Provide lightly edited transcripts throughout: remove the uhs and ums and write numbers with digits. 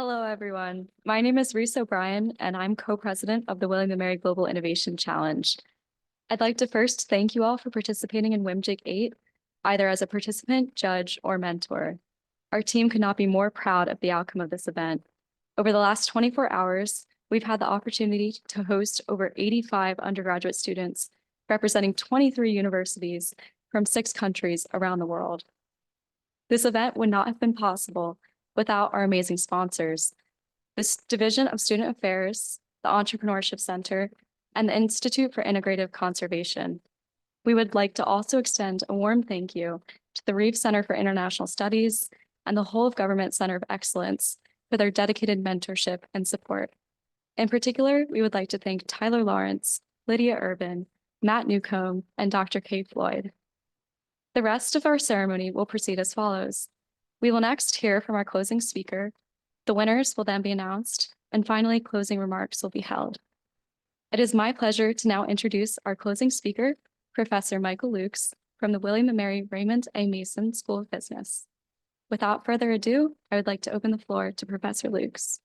Hello, everyone. My name is Reese O'Brien, and I'm co-president of the William & Mary Global Innovation Challenge. I'd like to first thank you all for participating in WMGIC VIII, either as a participant, judge, or mentor. Our team could not be more proud of the outcome of this event. Over the last 24 hours, we've had the opportunity to host over 85 undergraduate students representing 23 universities from 6 countries around the world. This event would not have been possible without our amazing sponsors, this Division of Student Affairs, the Entrepreneurship Center, and the Institute for Integrative Conservation. We would like to also extend a warm thank you to the Reeve Center for International Studies and the Whole of Government Center of Excellence for their dedicated mentorship and support. In particular, we would like to thank Tyler Lawrence, Lydia Urban, Matt Newcomb, and Dr. Kay Floyd. The rest of our ceremony will proceed as follows. We will next hear from our closing speaker. The winners will then be announced, and finally, closing remarks will be held. It is my pleasure to now introduce our closing speaker, Professor Michael Lukes from the William & Mary Raymond A. Mason School of Business. Without further ado, I would like to open the floor to Professor Lukes.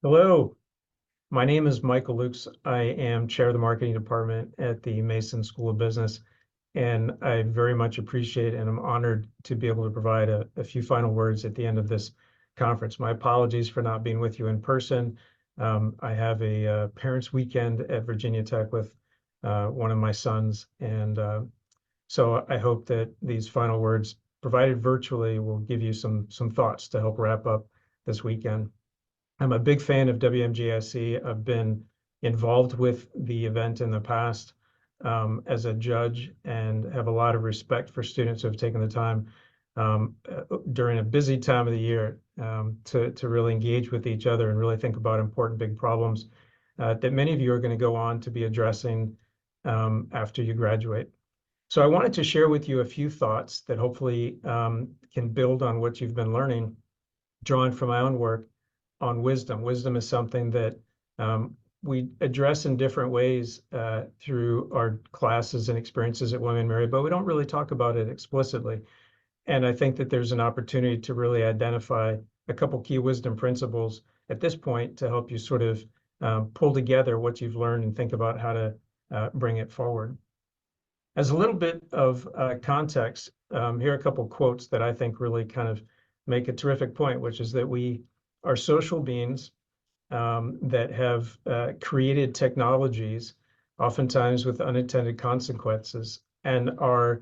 Hello, my name is Michael Lukes. I am chair of the marketing department at the Mason School of Business, and I very much appreciate and I'm honored to be able to provide a few final words at the end of this conference. My apologies for not being with you in person. I have a parents' weekend at Virginia Tech with one of my sons, and so I hope that these final words provided virtually will give you some thoughts to help wrap up this weekend. I'm a big fan of WMGIC. I've been involved with the event in the past as a judge and have a lot of respect for students who have taken the time during a busy time of the year to really engage with each other and really think about important big problems that many of you are going to go on to be addressing after you graduate. So I wanted to share with you a few thoughts that hopefully can build on what you've been learning, drawn from my own work on wisdom. Wisdom is something that we address in different ways through our classes and experiences at William & Mary, but we don't really talk about it explicitly. And I think that there's an opportunity to really identify a couple key wisdom principles at this point to help you sort of pull together what you've learned and think about how to bring it forward. As a little bit of context, here are a couple quotes that I think really kind of make a terrific point, which is that we are social beings that have created technologies, oftentimes with unintended consequences, and our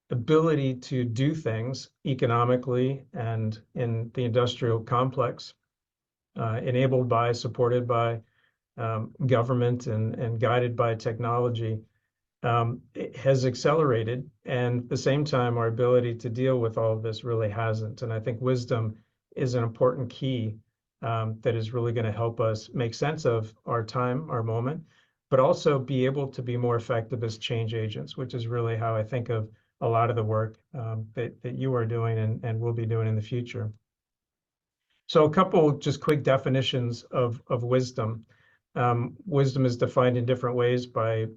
ability to do things economically and in the industrial complex, enabled by, supported by government and guided by technology, it has accelerated. And at the same time, our ability to deal with all of this really hasn't. And I think wisdom is an important key that is really going to help us make sense of our time, our moment, but also be able to be more effective as change agents, which is really how I think of a lot of the work that you are doing and will be doing in the future. So a couple just quick definitions of wisdom. Wisdom is defined in different ways by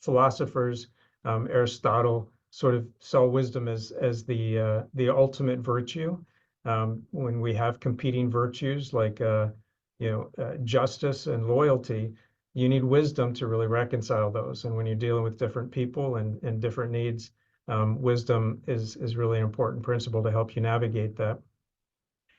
philosophers. Aristotle sort of saw wisdom as the ultimate virtue. When we have competing virtues like justice and loyalty, you need wisdom to really reconcile those. And when you're dealing with different people and different needs, wisdom is really an important principle to help you navigate that.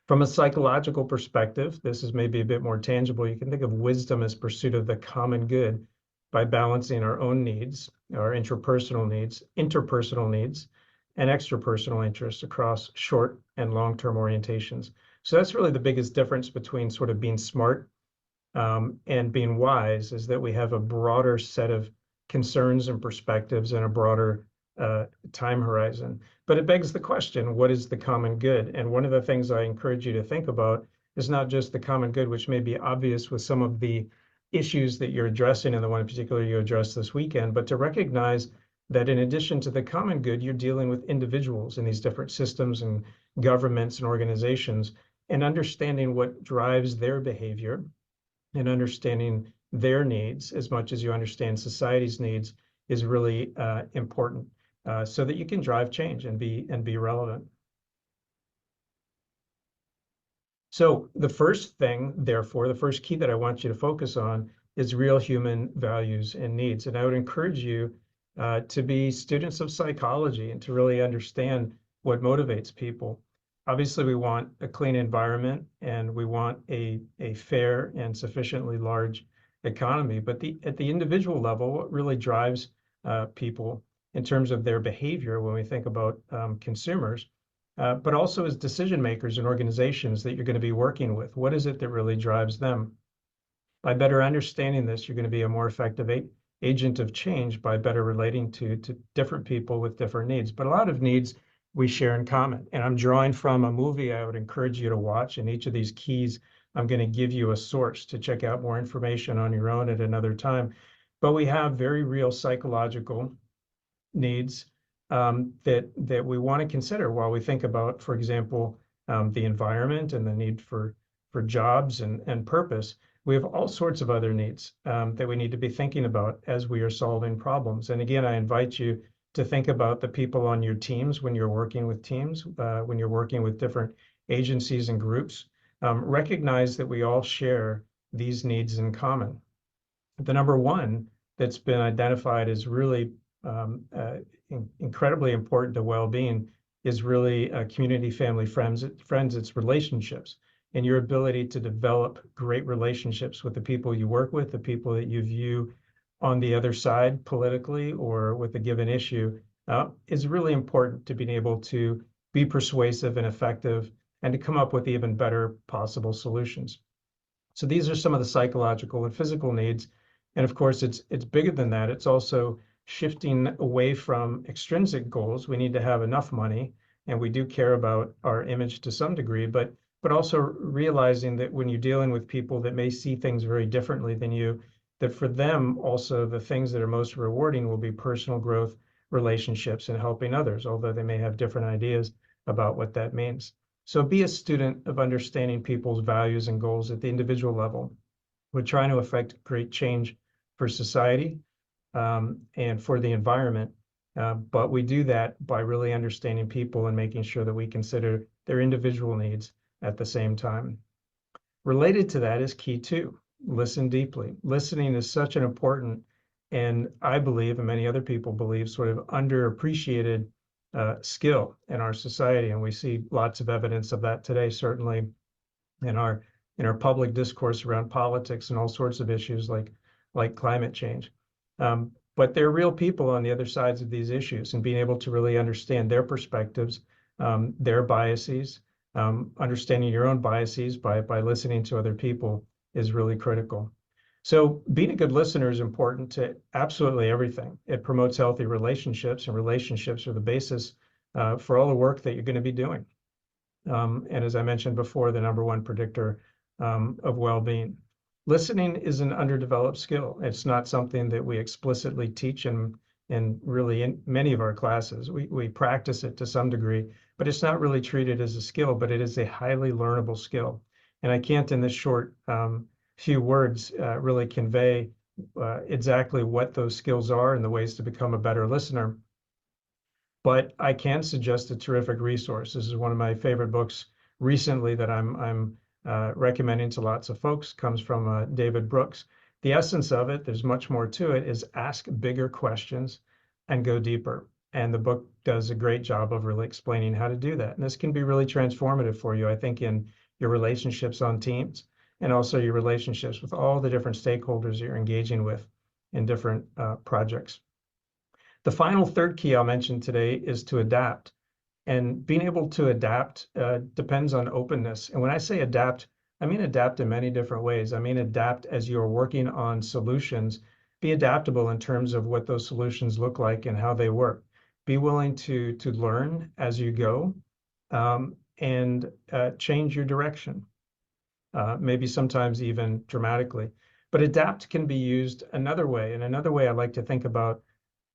From a psychological perspective, this is maybe a bit more tangible. You can think of wisdom as pursuit of the common good by balancing our own needs, our interpersonal needs, and extrapersonal interests across short and long-term orientations. So that's really the biggest difference between sort of being smart and being wise, is that we have a broader set of concerns and perspectives and a broader time horizon. But it begs the question, what is the common good? And one of the things I encourage you to think about is not just the common good, which may be obvious with some of the issues that you're addressing and the one in particular you addressed this weekend, but to recognize that in addition to the common good, you're dealing with individuals in these different systems and governments and organizations, and understanding what drives their behavior and understanding their needs as much as you understand society's needs is really important, so that you can drive change and be relevant. So the first thing, therefore, the first key that I want you to focus on is real human values and needs. And I would encourage you to be students of psychology and to really understand what motivates people. Obviously, we want a clean environment and we want a fair and sufficiently large economy. But at the individual level, what really drives people in terms of their behavior when we think about consumers, but also as decision makers and organizations that you're going to be working with. What is it that really drives them? By better understanding this, you're going to be a more effective agent of change by better relating to different people with different needs. But a lot of needs we share in common. And I'm drawing from a movie I would encourage you to watch. And each of these keys, I'm going to give you a source to check out more information on your own at another time. But we have very real psychological needs that we want to consider while we think about, for example, the environment and the need for jobs and purpose. We have all sorts of other needs that we need to be thinking about as we are solving problems. And again, I invite you to think about the people on your teams when you're working with teams, when you're working with different agencies and groups. Recognize that we all share these needs in common. The number one that's been identified as really incredibly important to well-being is really community, family, friends, it's relationships, and your ability to develop great relationships with the people you work with, the people that you view on the other side politically or with a given issue, is really important to being able to be persuasive and effective and to come up with even better possible solutions. So these are some of the psychological and physical needs. And of course, it's bigger than that. It's also shifting away from extrinsic goals. We need to have enough money, and we do care about our image to some degree, but also realizing that when you're dealing with people that may see things very differently than you, that for them also the things that are most rewarding will be personal growth, relationships, and helping others, although they may have different ideas about what that means. So be a student of understanding people's values and goals at the individual level. We're trying to affect great change for society and for the environment, but we do that by really understanding people and making sure that we consider their individual needs at the same time. Related to that is key two, listen deeply. Listening is such an important, and I believe, and many other people believe, sort of underappreciated skill in our society. And we see lots of evidence of that today, certainly in our public discourse around politics and all sorts of issues like climate change. But there are real people on the other sides of these issues, and being able to really understand their perspectives, their biases, understanding your own biases by listening to other people is really critical. So being a good listener is important to absolutely everything. It promotes healthy relationships, and relationships are the basis for all the work that you're going to be doing. And as I mentioned before, the number one predictor of well-being. Listening is an underdeveloped skill. It's not something that we explicitly teach in really in many of our classes. We practice it to some degree, but it's not really treated as a skill, but it is a highly learnable skill. And I can't in this short few words really convey exactly what those skills are and the ways to become a better listener. But I can suggest a terrific resource. This is one of my favorite books recently that I'm recommending to lots of folks. Comes from David Brooks. The essence of it, there's much more to it, is ask bigger questions and go deeper. And the book does a great job of really explaining how to do that. And this can be really transformative for you, I think, in your relationships on teams and also your relationships with all the different stakeholders you're engaging with in different projects. The final third key I'll mention today is to adapt. And being able to adapt depends on openness. And when I say adapt, I mean adapt in many different ways. I mean adapt as you're working on solutions. Be adaptable in terms of what those solutions look like and how they work. Be willing to learn as you go, and change your direction, maybe sometimes even dramatically. But adapt can be used another way. And another way I like to think about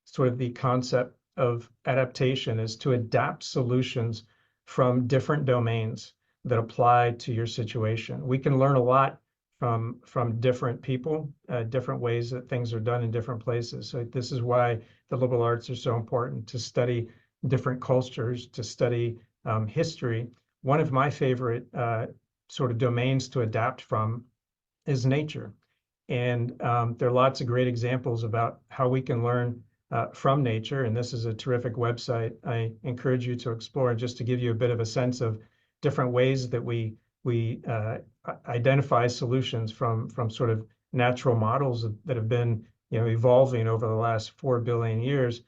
sort of the concept of adaptation is to adapt solutions from different domains that apply to your situation. We can learn a lot from different people, different ways that things are done in different places. So this is why the liberal arts are so important, to study different cultures, to study history. One of my favorite sort of domains to adapt from is nature. And there are lots of great examples about how we can learn from nature. And this is a terrific website I encourage you to explore, just to give you a bit of a sense of different ways that we identify solutions from sort of natural models that have been evolving over the last 4 billion years.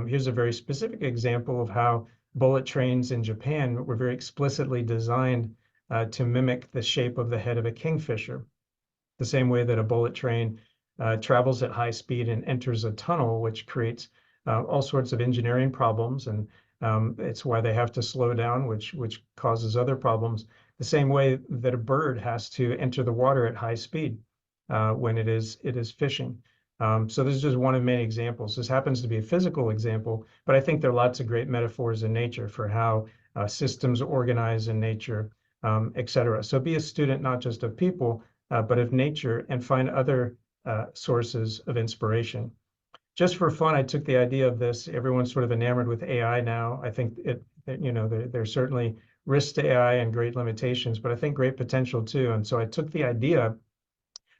Here's a very specific example of how bullet trains in Japan were very explicitly designed to mimic the shape of the head of a kingfisher, the same way that a bullet train travels at high speed and enters a tunnel, which creates all sorts of engineering problems. And it's why they have to slow down, which causes other problems. The same way that a bird has to enter the water at high speed when it is fishing. So this is just one of many examples. This happens to be a physical example, but I think there are lots of great metaphors in nature for how systems organize in nature, et cetera. So be a student not just of people, but of nature, and find other sources of inspiration. Just for fun, I took the idea of this. Everyone's sort of enamored with AI now. I think there's certainly risks to AI and great limitations, but I think great potential too. And so I took the idea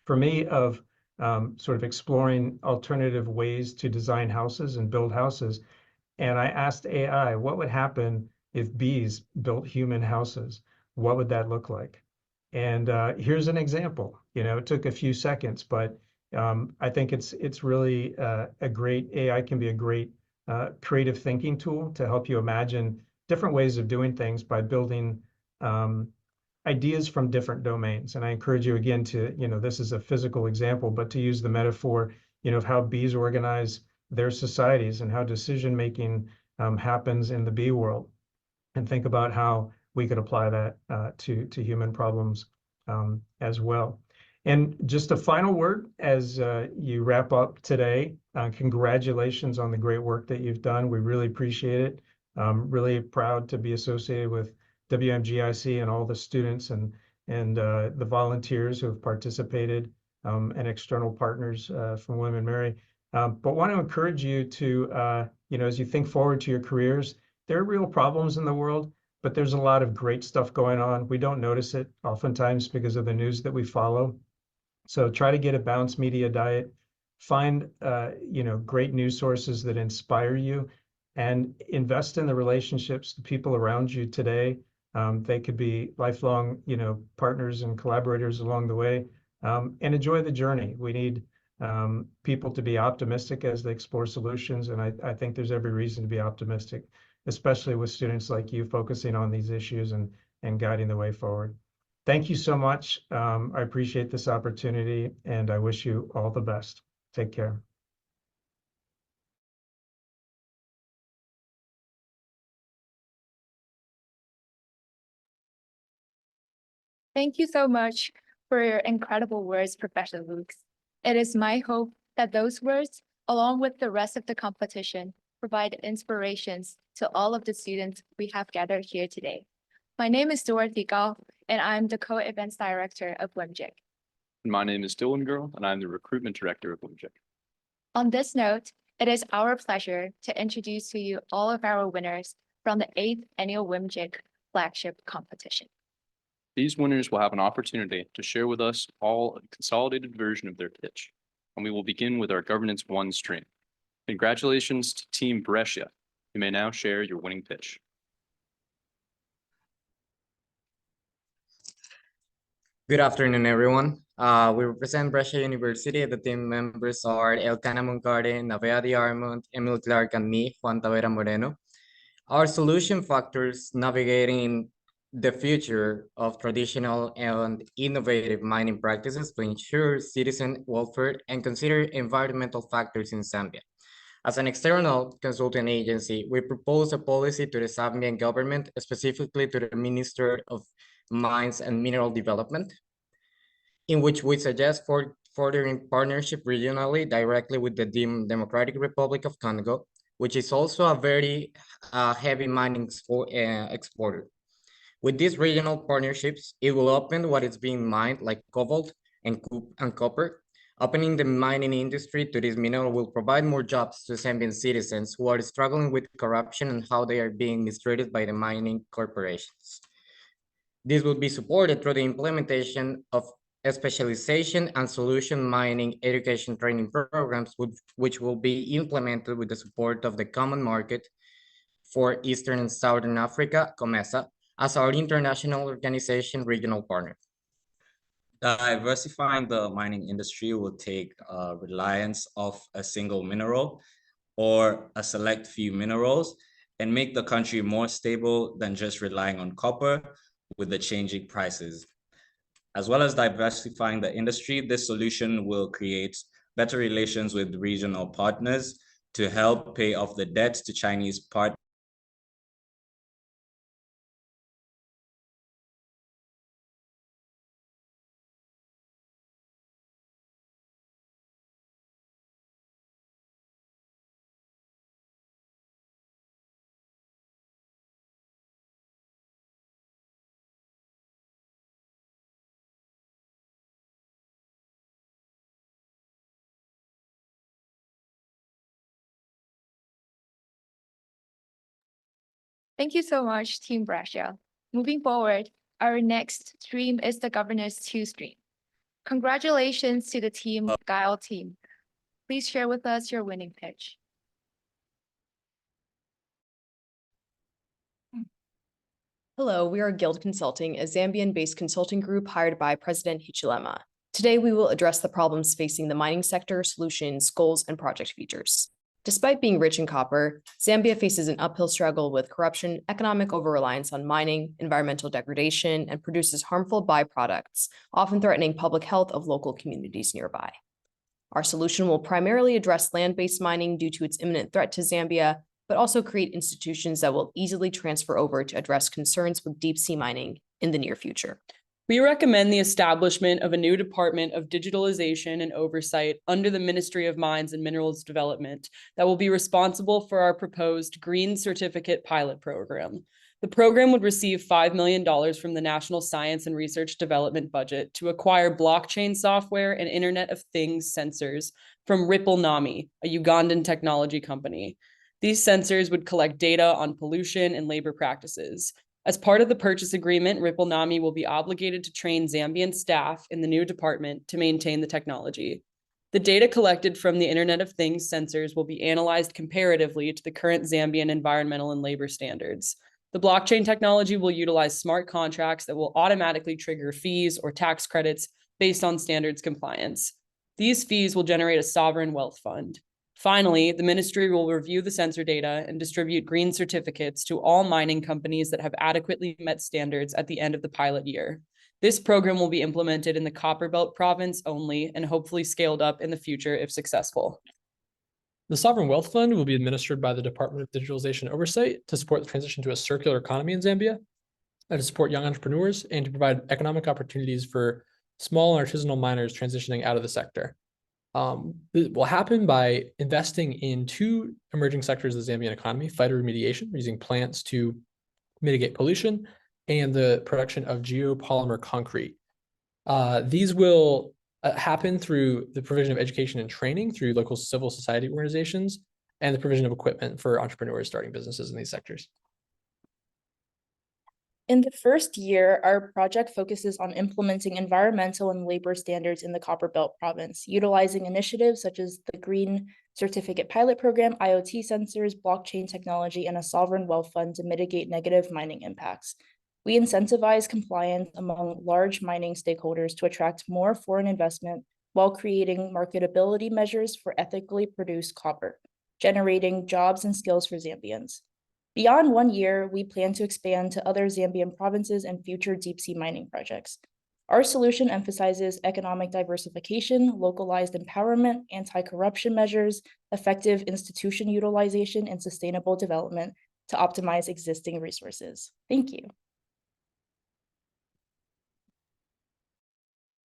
for me of sort of exploring alternative ways to design houses and build houses. And I asked AI, what would happen if bees built human houses? What would that look like? And here's an example. It took a few seconds, but I think it's really a great, AI can be a great creative thinking tool to help you imagine different ways of doing things by building ideas from different domains. And I encourage you again to, this is a physical example, but to use the metaphor, of how bees organize their societies and how decision-making happens in the bee world, and think about how we could apply that to human problems as well. And just a final word as you wrap up today. Congratulations on the great work that you've done. We really appreciate it. Really proud to be associated with WMGIC and all the students and the volunteers who have participated, and external partners from William & Mary. But want to encourage you to, as you think forward to your careers, there are real problems in the world, but there's a lot of great stuff going on. We don't notice it oftentimes because of the news that we follow. So try to get a balanced media diet, find great news sources that inspire you, and invest in the relationships, the people around you today. They could be lifelong, partners and collaborators along the way, and enjoy the journey. We need people to be optimistic as they explore solutions, and I think there's every reason to be optimistic, especially with students like you focusing on these issues and guiding the way forward. Thank you so much. I appreciate this opportunity, and I wish you all the best. Take care. Thank you so much for your incredible words, Professor Lukes. It is my hope that those words, along with the rest of the competition, provide inspirations to all of the students we have gathered here today. My name is Dorothy Gao, and I'm the Co-Events Director of WMGIC. And my name is Dylan Girl, and I'm the Recruitment Director of WMGIC. On this note, it is our pleasure to introduce to you all of our winners from the 8th Annual WMGIC Flagship Competition. These winners will have an opportunity to share with us all a consolidated version of their pitch, and we will begin with our Governance 1 stream. Congratulations to Team Brescia. You may now share your winning pitch. Good afternoon, everyone. We represent Brescia University. The team members are Elkana Moncarde, Navea de Armond, Emil Clark, and me, Juan Tavera Moreno. Our solution factors navigating the future of traditional and innovative mining practices to ensure citizen welfare and consider environmental factors in Zambia. As an external consulting agency, we propose a policy to the Zambian government, specifically to the Minister of Mines and Mineral Development, in which we suggest for furthering partnership regionally directly with the Democratic Republic of Congo, which is also a very heavy mining exporter. With these regional partnerships, it will open what is being mined like cobalt and copper. Opening the mining industry to this mineral will provide more jobs to Zambian citizens who are struggling with corruption and how they are being mistreated by the mining corporations. This will be supported through the implementation of a specialization and solution mining education training programs, which will be implemented with the support of the Common Market for Eastern and Southern Africa, COMESA, as our international organization regional partner. Diversifying the mining industry will take reliance of a single mineral or a select few minerals and make the country more stable than just relying on copper with the changing prices. As well as diversifying the industry, this solution will create better relations with regional partners to help pay off the debt to Chinese partners. Thank you so much, Team Brescia. Moving forward, our next stream is the Governance 2 stream. Congratulations to the Team Guile team. Please share with us your winning pitch. Hello, we are Guild Consulting, a Zambian-based consulting group hired by President Hichilema. Today, we will address the problems facing the mining sector, solutions, goals, and project features. Despite being rich in copper, Zambia faces an uphill struggle with corruption, economic over-reliance on mining, environmental degradation, and produces harmful byproducts, often threatening public health of local communities nearby. Our solution will primarily address land-based mining due to its imminent threat to Zambia, but also create institutions that will easily transfer over to address concerns with deep-sea mining in the near future. We recommend the establishment of a new Department of Digitalization and Oversight under the Ministry of Mines and Minerals Development that will be responsible for our proposed Green Certificate Pilot Program. The program would receive $5 million from the National Science and Research Development Budget to acquire blockchain software and Internet of Things sensors from Ripple Nami, a Ugandan technology company. These sensors would collect data on pollution and labor practices. As part of the purchase agreement, Ripple Nami will be obligated to train Zambian staff in the new department to maintain the technology. The data collected from the Internet of Things sensors will be analyzed comparatively to the current Zambian environmental and labor standards. The blockchain technology will utilize smart contracts that will automatically trigger fees or tax credits based on standards compliance. These fees will generate a sovereign wealth fund. Finally, the ministry will review the sensor data and distribute green certificates to all mining companies that have adequately met standards at the end of the pilot year. This program will be implemented in the Copperbelt province only and hopefully scaled up in the future if successful. The Sovereign Wealth Fund will be administered by the Department of Digitalization and Oversight to support the transition to a circular economy in Zambia, and to support young entrepreneurs and to provide economic opportunities for small and artisanal miners transitioning out of the sector. It will happen by investing in two emerging sectors of the Zambian economy: phyto remediation, using plants to mitigate pollution, and the production of geopolymer concrete. These will happen through the provision of education and training through local civil society organizations and the provision of equipment for entrepreneurs starting businesses in these sectors. In the first year, our project focuses on implementing environmental and labor standards in the Copperbelt province, utilizing initiatives such as the Green Certificate Pilot Program, IoT sensors, blockchain technology, and a sovereign wealth fund to mitigate negative mining impacts. We incentivize compliance among large mining stakeholders to attract more foreign investment while creating marketability measures for ethically produced copper, generating jobs and skills for Zambians. Beyond 1 year, we plan to expand to other Zambian provinces and future deep-sea mining projects. Our solution emphasizes economic diversification, localized empowerment, anti-corruption measures, effective institution utilization, and sustainable development to optimize existing resources. Thank you.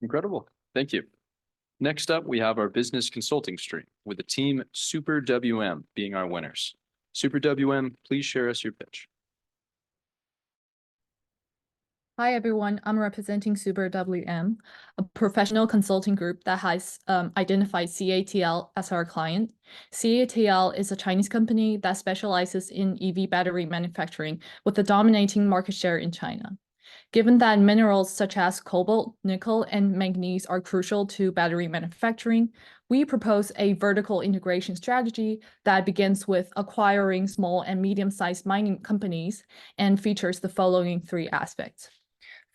Incredible. Thank you. Next up, we have our business consulting stream with the team Super WM being our winners. Super WM, please share us your pitch. Hi, everyone. I'm representing Super WM, a professional consulting group that has identified CATL as our client. CATL is a Chinese company that specializes in EV battery manufacturing with a dominating market share in China. Given that minerals such as cobalt, nickel, and manganese are crucial to battery manufacturing, we propose a vertical integration strategy that begins with acquiring small and medium-sized mining companies and features the following 3 aspects.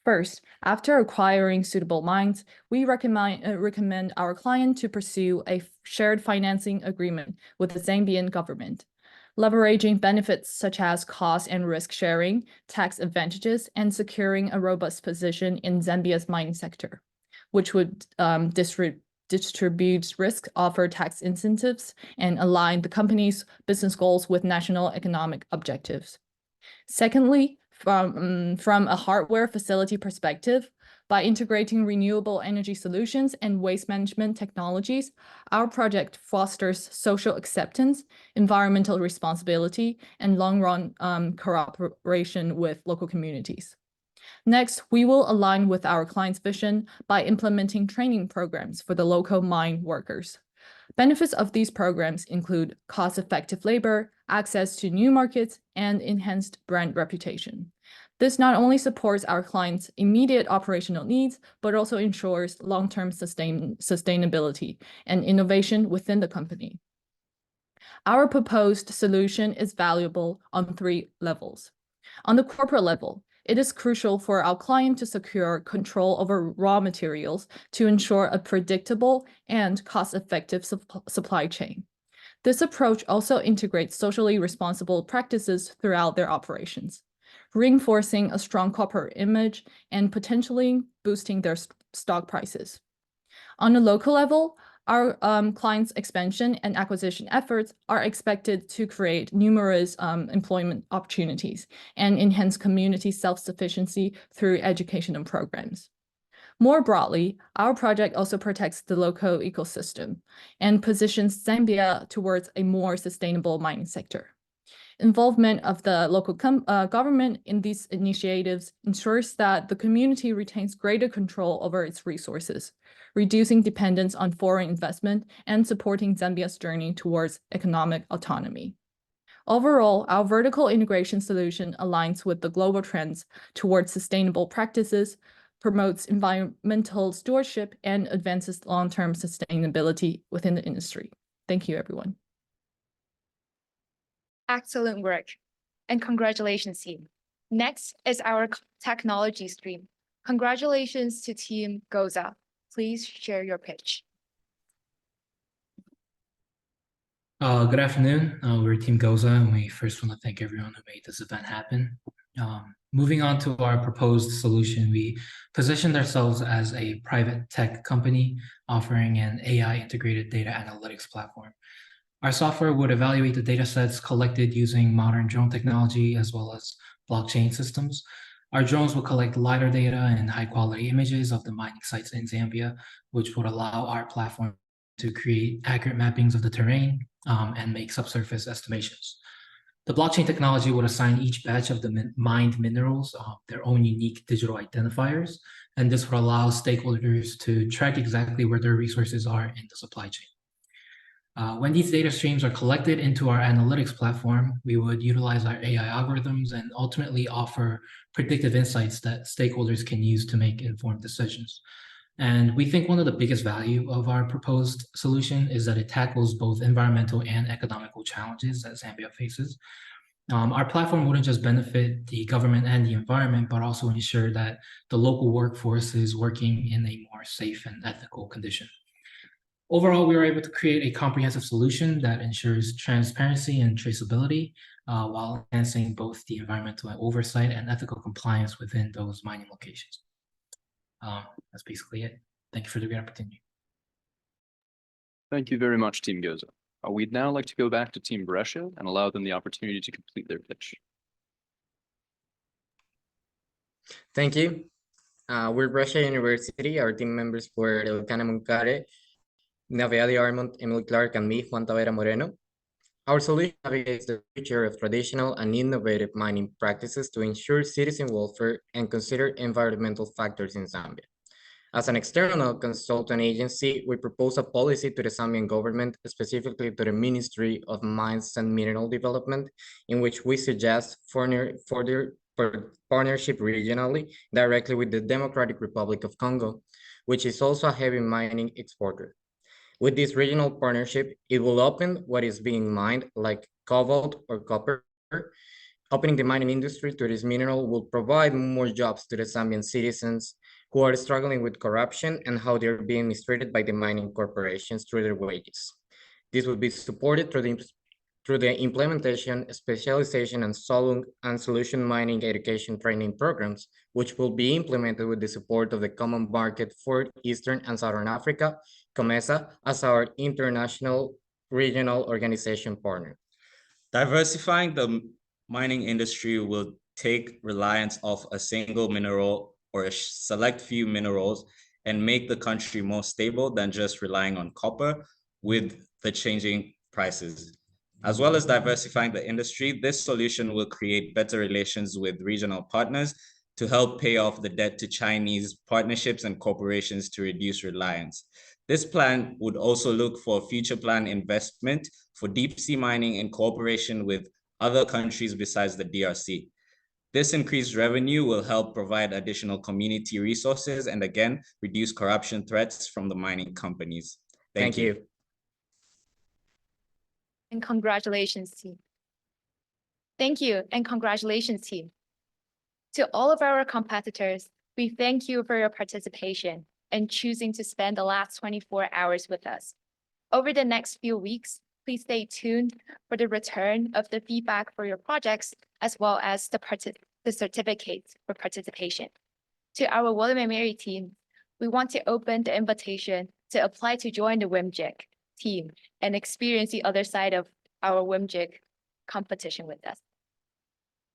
First, after acquiring suitable mines, we recommend our client to pursue a shared financing agreement with the Zambian government, leveraging benefits such as cost and risk sharing, tax advantages, and securing a robust position in Zambia's mining sector, which would distribute risk, offer tax incentives, and align the company's business goals with national economic objectives. Secondly, from a hardware facility perspective, by integrating renewable energy solutions and waste management technologies, our project fosters social acceptance, environmental responsibility, and long-run cooperation with local communities. Next, we will align with our client's vision by implementing training programs for the local mine workers. Benefits of these programs include cost-effective labor, access to new markets, and enhanced brand reputation. This not only supports our clients' immediate operational needs, but also ensures long-term sustainability and innovation within the company. Our proposed solution is valuable on 3 levels. On the corporate level, it is crucial for our client to secure control over raw materials to ensure a predictable and cost-effective supply chain. This approach also integrates socially responsible practices throughout their operations, reinforcing a strong corporate image and potentially boosting their stock prices. On a local level, our clients' expansion and acquisition efforts are expected to create numerous employment opportunities and enhance community self-sufficiency through educational programs. More broadly, our project also protects the local ecosystem and positions Zambia towards a more sustainable mining sector. Involvement of the local government in these initiatives ensures that the community retains greater control over its resources, reducing dependence on foreign investment and supporting Zambia's journey towards economic autonomy. Overall, our vertical integration solution aligns with the global trends towards sustainable practices, promotes environmental stewardship, and advances long-term sustainability within the industry. Thank you, everyone. Excellent work, and congratulations, team. Next is our technology stream. Congratulations to Team Goza. Please share your pitch. Good afternoon. We're Team Goza, and we first want to thank everyone who made this event happen. Moving on to our proposed solution, we positioned ourselves as a private tech company offering an AI integrated data analytics platform. Our software would evaluate the data sets collected using modern drone technology as well as blockchain systems. Our drones will collect LiDAR data and high-quality images of the mining sites in Zambia, which would allow our platform to create accurate mappings of the terrain and make subsurface estimations. The blockchain technology would assign each batch of the mined minerals their own unique digital identifiers, and this would allow stakeholders to track exactly where their resources are in the supply chain. When these data streams are collected into our analytics platform, we would utilize our AI algorithms and ultimately offer predictive insights that stakeholders can use to make informed decisions. And we think one of the biggest value of our proposed solution is that it tackles both environmental and economical challenges that Zambia faces. Our platform wouldn't just benefit the government and the environment, but also ensure that the local workforce is working in a more safe and ethical condition. Overall, we were able to create a comprehensive solution that ensures transparency and traceability while enhancing both the environmental oversight and ethical compliance within those mining locations. That's basically it. Thank you for the great opportunity. Thank you very much, Team Goza. We'd now like to go back to Team Brescia and allow them the opportunity to complete their pitch. Thank you. We're Brescia University. Our team members were Elcana Moncare, Naveadi Armont, Emil Clark, and me, Juan Tavera Moreno. Our solution navigates the future of traditional and innovative mining practices to ensure citizen welfare and consider environmental factors in Zambia. As an external consultant agency, we propose a policy to the Zambian government, specifically to the Ministry of Mines and Mineral Development, in which we suggest further partnership regionally, directly with the Democratic Republic of Congo, which is also a heavy mining exporter. With this regional partnership, it will open what is being mined, like cobalt or copper. Opening the mining industry to this mineral will provide more jobs to the Zambian citizens who are struggling with corruption and how they're being mistreated by the mining corporations through their wages. This will be supported through the implementation, specialization, and solution mining education training programs, which will be implemented with the support of the Common Market for Eastern and Southern Africa, COMESA, as our international regional organization partner. Diversifying the mining industry will take reliance off a single mineral or a select few minerals and make the country more stable than just relying on copper with the changing prices. As well as diversifying the industry, this solution will create better relations with regional partners to help pay off the debt to Chinese partnerships and corporations to reduce reliance. This plan would also look for future plan investment for deep sea mining in cooperation with other countries besides the DRC. This increased revenue will help provide additional community resources and again, reduce corruption threats from the mining companies. Thank you. And congratulations, team. Thank you and congratulations, team. To all of our competitors, we thank you for your participation and choosing to spend the last 24 hours with us. Over the next few weeks, please stay tuned for the return of the feedback for your projects, as well as the certificates for participation. To our William and Mary team, we want to open the invitation to apply to join the WMGIC team and experience the other side of our WMGIC competition with us.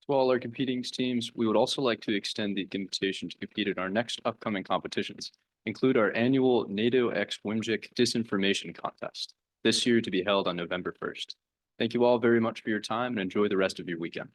To all our competing teams, we would also like to extend the invitation to compete in our next upcoming competitions, include our annual NATO x WMGIC Disinformation Contest, this year to be held on November 1st. Thank you all very much for your time and enjoy the rest of your weekend.